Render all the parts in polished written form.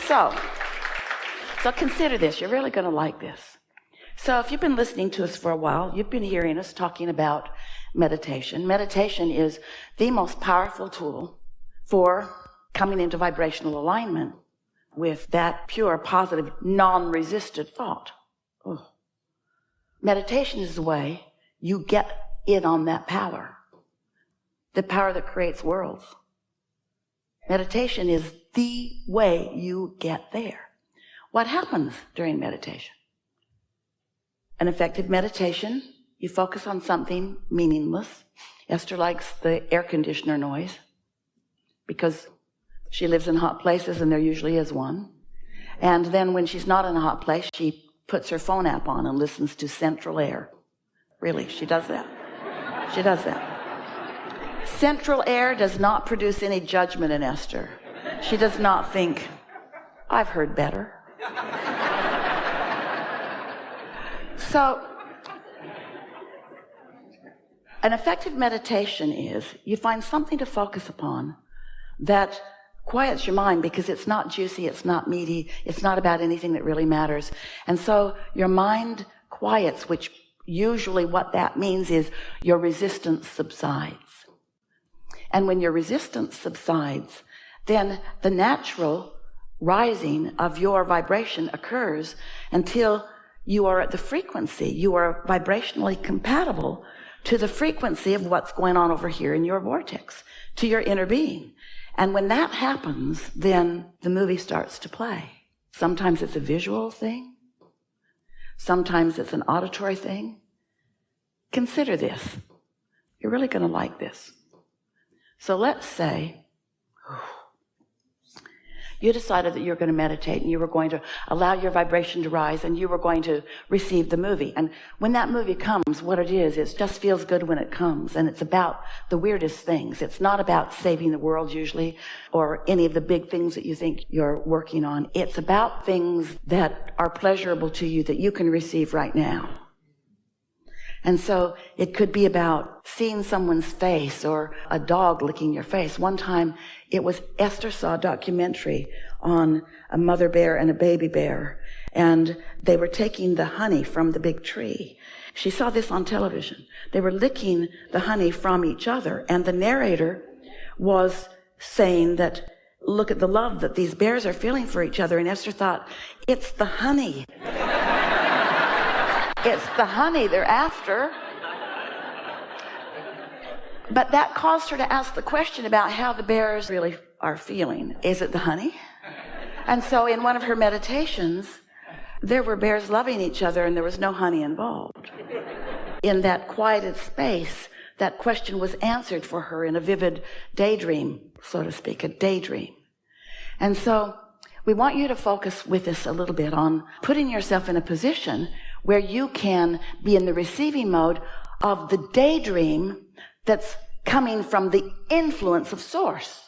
So consider this. You're really going to like this. So if you've been listening to us for a while, you've been hearing us talking about meditation. Meditation is the most powerful tool for coming into vibrational alignment with that pure, positive, non-resisted thought. Oh. Meditation is the way you get in on that power, the power that creates worlds. Meditation is the way you get there. What happens during meditation? An effective meditation, you focus on something meaningless. Esther likes the air conditioner noise because she lives in hot places and there usually is one. And then when she's not in a hot place, she puts her phone app on and listens to Central Air. Really, she does that. She does that. Central Air does not produce any judgment in Esther. She does not think, I've heard better. So, an effective meditation is you find something to focus upon that quiets your mind, because it's not juicy, it's not meaty, it's not about anything that really matters. And so your mind quiets, which usually what that means is your resistance subsides. And when your resistance subsides, then the natural rising of your vibration occurs until you are at the frequency. You are vibrationally compatible to the frequency of what's going on over here in your vortex, to your inner being. And when that happens, then the movie starts to play. Sometimes it's a visual thing. Sometimes it's an auditory thing. Consider this. You're really going to like this. So let's say you decided that you're going to meditate and you were going to allow your vibration to rise and you were going to receive the movie. And when that movie comes, what it is, it just feels good when it comes. And it's about the weirdest things. It's not about saving the world usually or any of the big things that you think you're working on. It's about things that are pleasurable to you that you can receive right now. And so it could be about seeing someone's face or a dog licking your face. One time Esther saw a documentary on a mother bear and a baby bear, and they were taking the honey from the big tree. She saw this on television. They were licking the honey from each other, and the narrator was saying that, look at the love that these bears are feeling for each other. And Esther thought, it's the honey. It's the honey they're after. But that caused her to ask the question about how the bears really are feeling. Is it the honey? And so in one of her meditations, there were bears loving each other and there was no honey involved. In that quieted space, that question was answered for her in a vivid daydream, so to speak, a daydream. And so we want you to focus with us a little bit on putting yourself in a position where you can be in the receiving mode of the daydream that's coming from the influence of Source.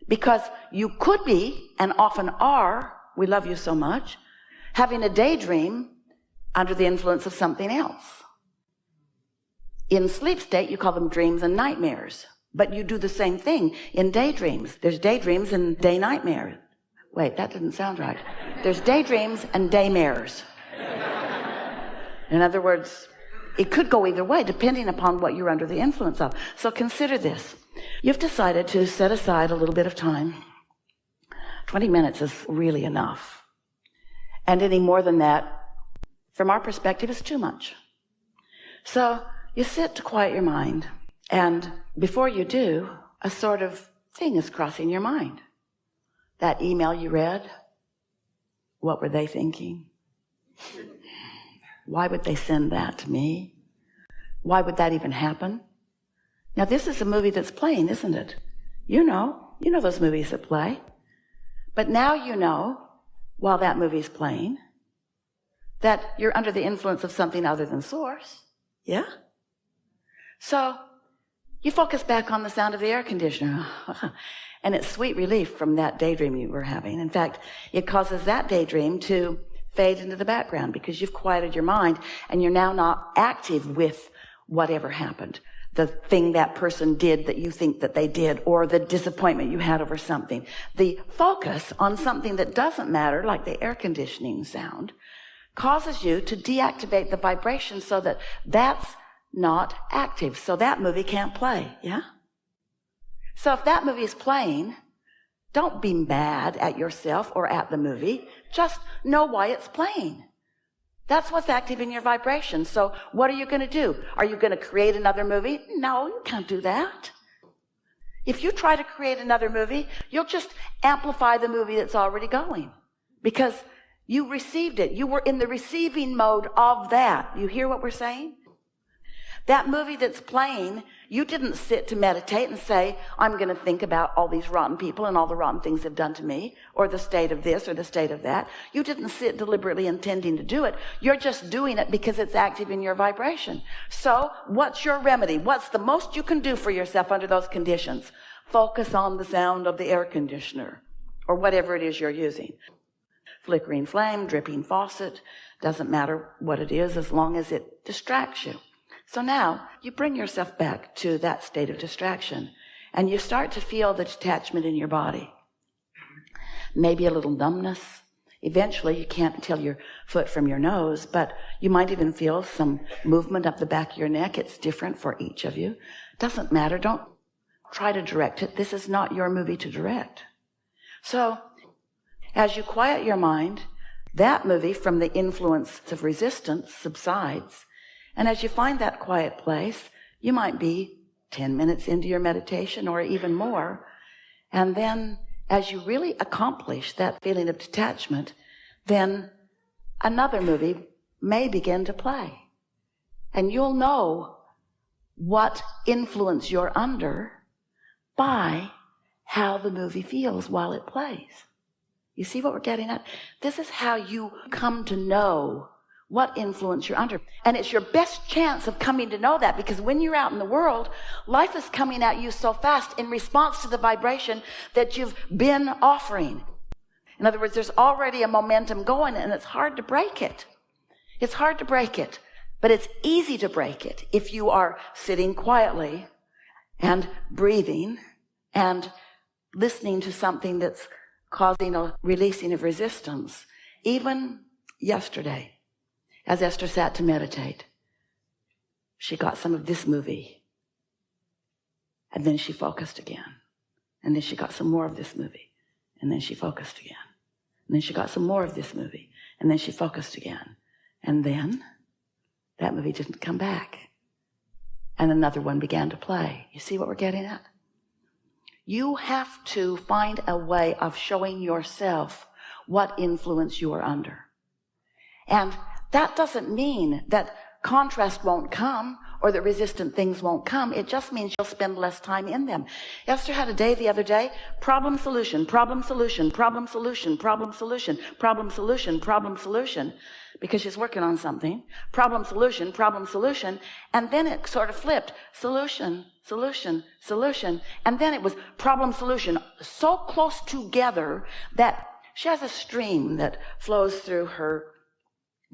Because you could be, and often are, we love you so much, having a daydream under the influence of something else. In sleep state, you call them dreams and nightmares. But you do the same thing in daydreams. There's daydreams and day nightmares. Wait, that didn't sound right. There's daydreams and daymares. In other words, it could go either way depending upon what you're under the influence of. So consider this. You've decided to set aside a little bit of time. 20 minutes is really enough. And any more than that, from our perspective, is too much. So you sit to quiet your mind. And before you do, a sort of thing is crossing your mind. That email you read, what were they thinking? Why would they send that to me? Why would that even happen? Now, this is a movie that's playing, isn't it? You know those movies that play. But now you know, while that movie's playing, that you're under the influence of something other than Source. Yeah? So you focus back on the sound of the air conditioner. And it's sweet relief from that daydream you were having. In fact, it causes that daydream to fade into the background because you've quieted your mind and you're now not active with whatever happened. the thing that person did that you think that they did, or the disappointment you had over something. The focus on something that doesn't matter, like the air conditioning sound, causes you to deactivate the vibration so that that's not active. So that movie can't play, yeah? So if that movie is playing, don't be mad at yourself or at the movie. Just know why it's playing. That's what's active in your vibration. So what are you going to do? Are you going to create another movie? No, you can't do that. If you try to create another movie, you'll just amplify the movie that's already going, because you received it. You were in the receiving mode of that. You hear what we're saying? That movie that's playing, you didn't sit to meditate and say, I'm going to think about all these rotten people and all the rotten things they've done to me, or the state of this or the state of that. You didn't sit deliberately intending to do it. You're just doing it because it's active in your vibration. So what's your remedy? What's the most you can do for yourself under those conditions? Focus on the sound of the air conditioner or whatever it is you're using. Flickering flame, dripping faucet, doesn't matter what it is as long as it distracts you. So now you bring yourself back to that state of distraction and you start to feel the detachment in your body. Maybe a little numbness. Eventually you can't tell your foot from your nose, but you might even feel some movement up the back of your neck. It's different for each of you. Doesn't matter. Don't try to direct it. This is not your movie to direct. So as you quiet your mind, that movie from the influence of resistance subsides. And as you find that quiet place, you might be 10 minutes into your meditation or even more. And then as you really accomplish that feeling of detachment, then another movie may begin to play. And you'll know what influence you're under by how the movie feels while it plays. You see what we're getting at? This is how you come to know what influence you're under. And it's your best chance of coming to know that, because when you're out in the world, life is coming at you so fast in response to the vibration that you've been offering. In other words, there's already a momentum going and it's hard to break it. It's hard to break it, but it's easy to break it if you are sitting quietly and breathing and listening to something that's causing a releasing of resistance. Even yesterday, as Esther sat to meditate, she got some of this movie. And then she focused again. And then she got some more of this movie. And then she focused again. And then she got some more of this movie. And then she focused again. And then that movie didn't come back. And another one began to play. You see what we're getting at? You have to find a way of showing yourself what influence you are under. And that doesn't mean that contrast won't come or that resistant things won't come. It just means you'll spend less time in them. Esther had a day the other day, problem, solution, problem, solution, problem, solution, problem, solution, problem, solution, problem, solution, because she's working on something. Problem, solution, and then it sort of flipped. Solution, solution, solution, and then it was problem, solution, so close together that she has a stream that flows through her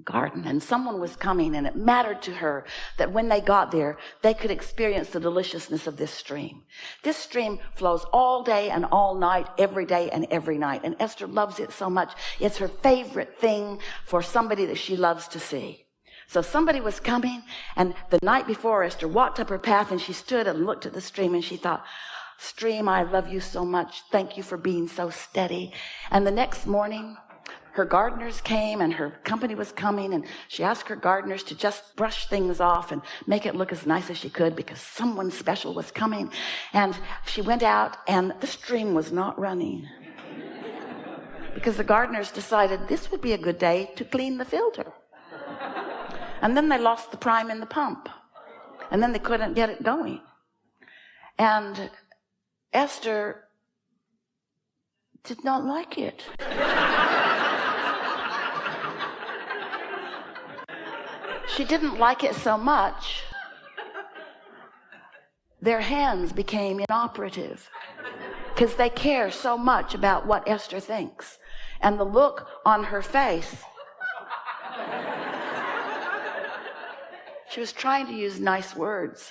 garden, and someone was coming, and it mattered to her that when they got there, they could experience the deliciousness of this stream. This stream flows all day and all night, every day and every night, and Esther loves it so much. It's her favorite thing for somebody that she loves to see. So somebody was coming, and the night before, Esther walked up her path, and she stood and looked at the stream, and she thought, stream, I love you so much. Thank you for being so steady. And the next morning, her gardeners came and her company was coming, and she asked her gardeners to just brush things off and make it look as nice as she could because someone special was coming. And she went out and the stream was not running because the gardeners decided this would be a good day to clean the filter. And then they lost the prime in the pump, and then they couldn't get it going. And Esther did not like it. She didn't like it so much, their hands became inoperative because they care so much about what Esther thinks. And the look on her face, she was trying to use nice words,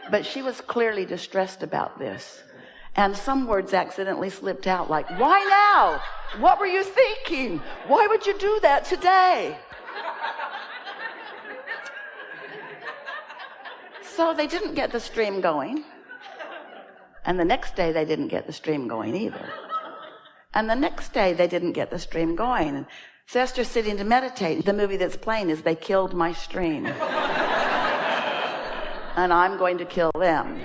But she was clearly distressed about this. And some words accidentally slipped out like, why now? What were you thinking? Why would you do that today? So they didn't get the stream going. And the next day they didn't get the stream going either. And the next day they didn't get the stream going. And so Esther's sitting to meditate. The movie that's playing is They Killed My Stream. And I'm going to kill them.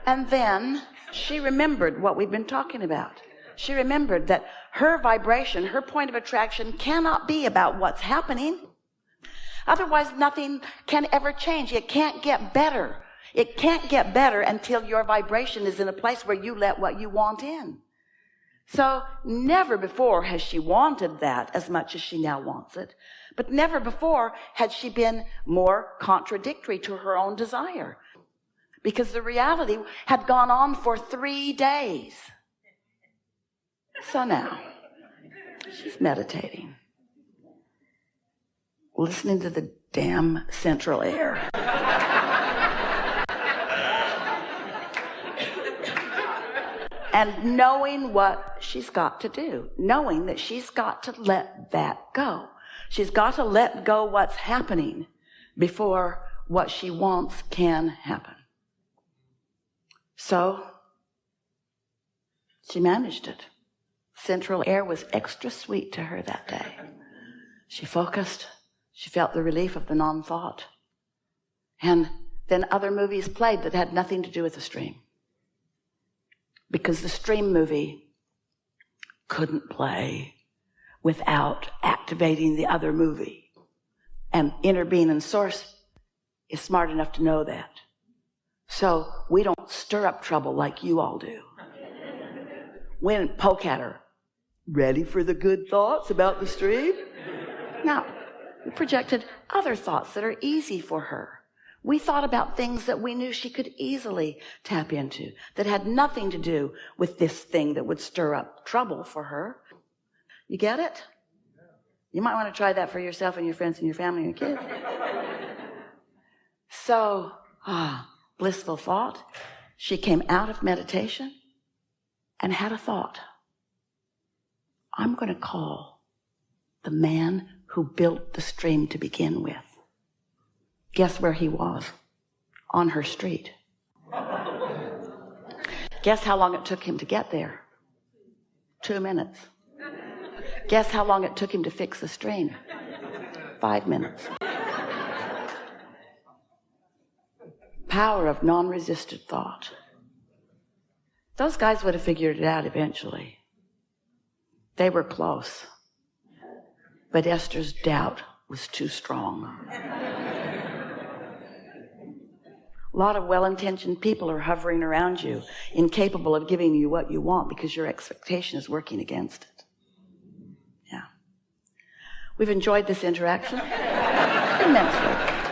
And then she remembered what we've been talking about. She remembered that her vibration, her point of attraction cannot be about what's happening. Otherwise, nothing can ever change. It can't get better. It can't get better until your vibration is in a place where you let what you want in. So never before has she wanted that as much as she now wants it. But never before had she been more contradictory to her own desire. Because the reality had gone on for 3 days. So now, she's meditating. Listening to the damn central air. And knowing what she's got to do. Knowing that she's got to let that go. She's got to let go what's happening before what she wants can happen. So, she managed it. Central air was extra sweet to her that day. She focused. She felt the relief of the non-thought. And then other movies played that had nothing to do with the stream. Because the stream movie couldn't play without activating the other movie. And inner being and source is smart enough to know that. So we don't stir up trouble like you all do. We didn't poke at her. Ready for the good thoughts about the stream? No. We projected other thoughts that are easy for her. We thought about things that we knew she could easily tap into, that had nothing to do with this thing that would stir up trouble for her. You get it? You might want to try that for yourself and your friends and your family and your kids. So, blissful thought. She came out of meditation and had a thought. I'm going to call the man who built the stream to begin with. Guess where he was? On her street. Guess how long it took him to get there? 2 minutes. Guess how long it took him to fix the stream? 5 minutes. Power of non-resisted thought. Those guys would have figured it out eventually. They were close. But Esther's doubt was too strong. A lot of well-intentioned people are hovering around you, incapable of giving you what you want because your expectation is working against it. Yeah. We've enjoyed this interaction immensely.